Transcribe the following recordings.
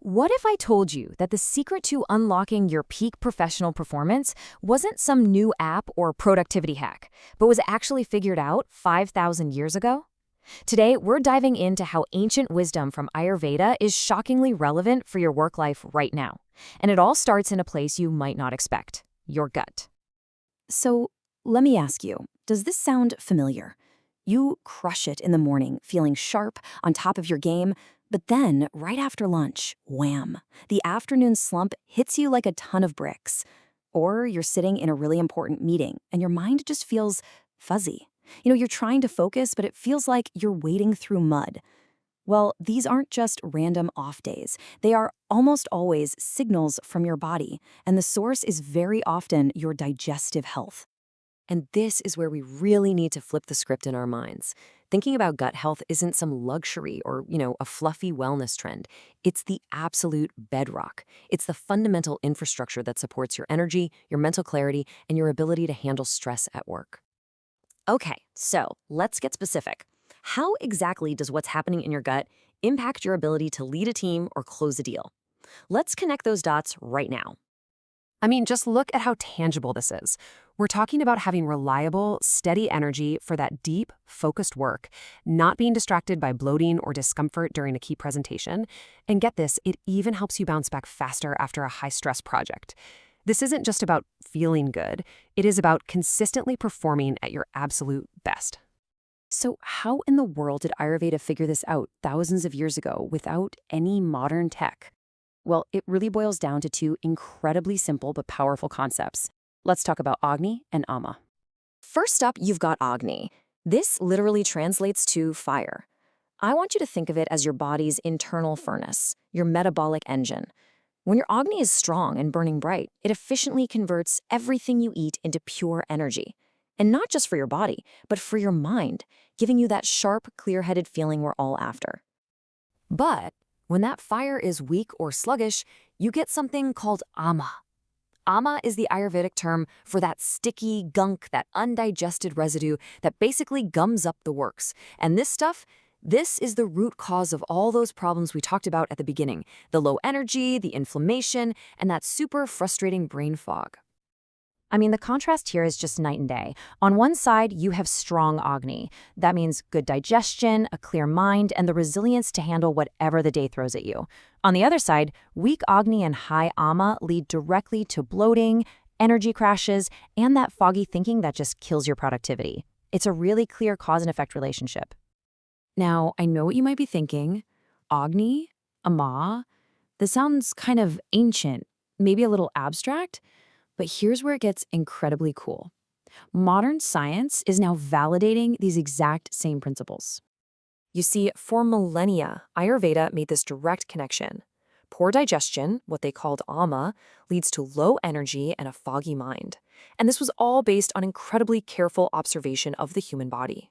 What if I told you that the secret to unlocking your peak professional performance wasn't some new app or productivity hack, but was actually figured out 5,000 years ago? Today, we're diving into how ancient wisdom from Ayurveda is shockingly relevant for your work life right now. And it all starts in a place you might not expect, your gut. So, let me ask you, does this sound familiar? You crush it in the morning, feeling sharp, on top of your game, but then, right after lunch, wham, the afternoon slump hits you like a ton of bricks. Or you're sitting in a really important meeting and your mind just feels fuzzy. You're trying to focus, but it feels like you're wading through mud. Well, these aren't just random off days. They are almost always signals from your body, and the source is very often your digestive health. And this is where we really need to flip the script in our minds. Thinking about gut health isn't some luxury or, a fluffy wellness trend. It's the absolute bedrock. It's the fundamental infrastructure that supports your energy, your mental clarity, and your ability to handle stress at work. Okay, so let's get specific. How exactly does what's happening in your gut impact your ability to lead a team or close a deal? Let's connect those dots right now. Just look at how tangible this is. We're talking about having reliable, steady energy for that deep, focused work, not being distracted by bloating or discomfort during a key presentation. And get this, it even helps you bounce back faster after a high-stress project. This isn't just about feeling good. It is about consistently performing at your absolute best. So, how in the world did Ayurveda figure this out thousands of years ago without any modern tech? Well, it really boils down to two incredibly simple but powerful concepts. Let's talk about Agni and Ama. First up, you've got Agni. This literally translates to fire. I want you to think of it as your body's internal furnace, your metabolic engine. When your Agni is strong and burning bright, it efficiently converts everything you eat into pure energy. And not just for your body, but for your mind, giving you that sharp, clear-headed feeling we're all after. But when that fire is weak or sluggish, you get something called Ama. Ama is the Ayurvedic term for that sticky gunk, that undigested residue that basically gums up the works. And this is the root cause of all those problems we talked about at the beginning, the low energy, the inflammation, and that super frustrating brain fog. The contrast here is just night and day. On one side, you have strong Agni. That means good digestion, a clear mind, and the resilience to handle whatever the day throws at you. On the other side, weak Agni and high Ama lead directly to bloating, energy crashes, and that foggy thinking that just kills your productivity. It's a really clear cause and effect relationship. Now, I know what you might be thinking. Agni? Ama? This sounds kind of ancient, maybe a little abstract. But here's where it gets incredibly cool. Modern science is now validating these exact same principles. You see, for millennia, Ayurveda made this direct connection. Poor digestion, what they called Ama, leads to low energy and a foggy mind. And this was all based on incredibly careful observation of the human body.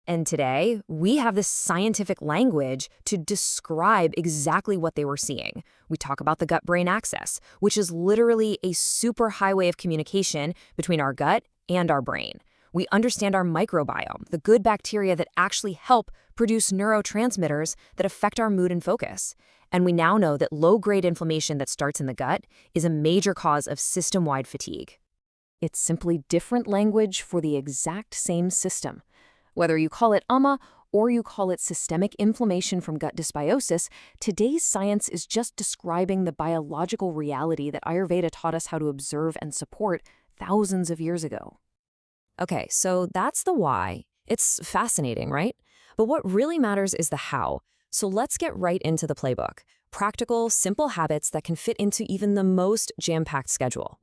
And today, we have this scientific language to describe exactly what they were seeing. We talk about the gut-brain axis, which is literally a super highway of communication between our gut and our brain. We understand our microbiome, the good bacteria that actually help produce neurotransmitters that affect our mood and focus. And we now know that low-grade inflammation that starts in the gut is a major cause of system-wide fatigue. It's simply different language for the exact same system. Whether you call it Ama or you call it systemic inflammation from gut dysbiosis, today's science is just describing the biological reality that Ayurveda taught us how to observe and support thousands of years ago. Okay, so that's the why. It's fascinating, right? But what really matters is the how. So let's get right into the playbook. Practical, simple habits that can fit into even the most jam-packed schedule.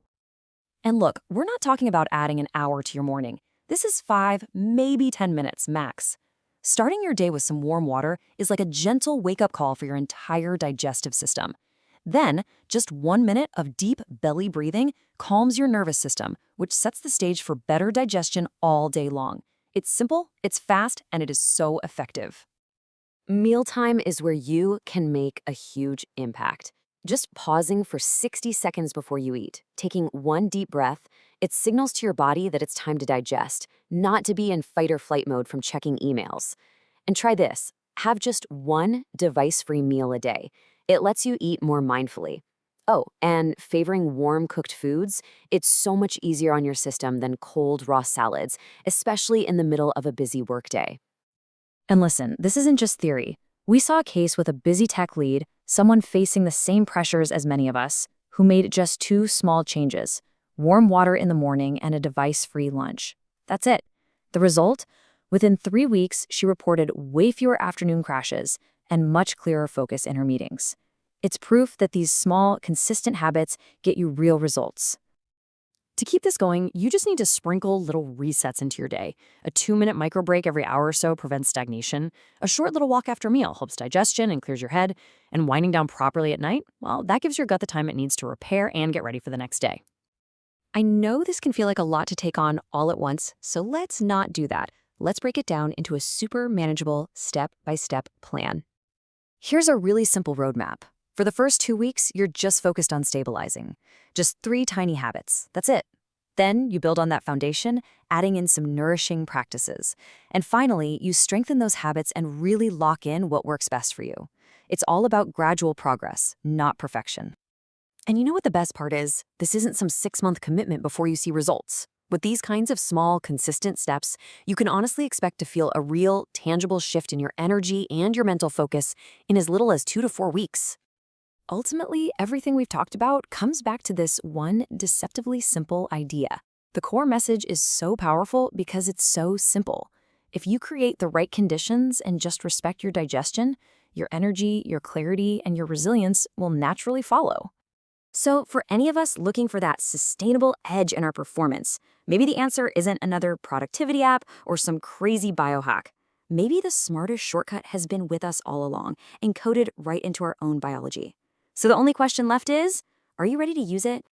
And look, we're not talking about adding an hour to your morning. This is 5, maybe 10 minutes max. Starting your day with some warm water is like a gentle wake-up call for your entire digestive system. Then, just 1 minute of deep belly breathing calms your nervous system, which sets the stage for better digestion all day long. It's simple, it's fast, and it is so effective. Mealtime is where you can make a huge impact. Just pausing for 60 seconds before you eat, taking one deep breath, it signals to your body that it's time to digest, not to be in fight or flight mode from checking emails. And try this. Have just one device-free meal a day. It lets you eat more mindfully. Oh, and favoring warm cooked foods, it's so much easier on your system than cold raw salads, especially in the middle of a busy workday. And listen, this isn't just theory. We saw a case with a busy tech lead, someone facing the same pressures as many of us, who made just 2 small changes: warm water in the morning and a device-free lunch. That's it. The result? Within 3 weeks, she reported way fewer afternoon crashes and much clearer focus in her meetings. It's proof that these small, consistent habits get you real results. To keep this going, you just need to sprinkle little resets into your day. A 2-minute micro break every hour or so prevents stagnation. A short little walk after a meal helps digestion and clears your head. And winding down properly at night, well, that gives your gut the time it needs to repair and get ready for the next day. I know this can feel like a lot to take on all at once, so let's not do that. Let's break it down into a super manageable, step-by-step plan. Here's a really simple roadmap. For the first 2 weeks, you're just focused on stabilizing. Just 3 tiny habits. That's it. Then you build on that foundation, adding in some nourishing practices. And finally, you strengthen those habits and really lock in what works best for you. It's all about gradual progress, not perfection. And you know what the best part is? This isn't some 6-month commitment before you see results. With these kinds of small, consistent steps, you can honestly expect to feel a real, tangible shift in your energy and your mental focus in as little as 2 to 4 weeks. Ultimately, everything we've talked about comes back to this one deceptively simple idea. The core message is so powerful because it's so simple. If you create the right conditions and just respect your digestion, your energy, your clarity, and your resilience will naturally follow. So for any of us looking for that sustainable edge in our performance, maybe the answer isn't another productivity app or some crazy biohack. Maybe the smartest shortcut has been with us all along, encoded right into our own biology. So the only question left is, are you ready to use it?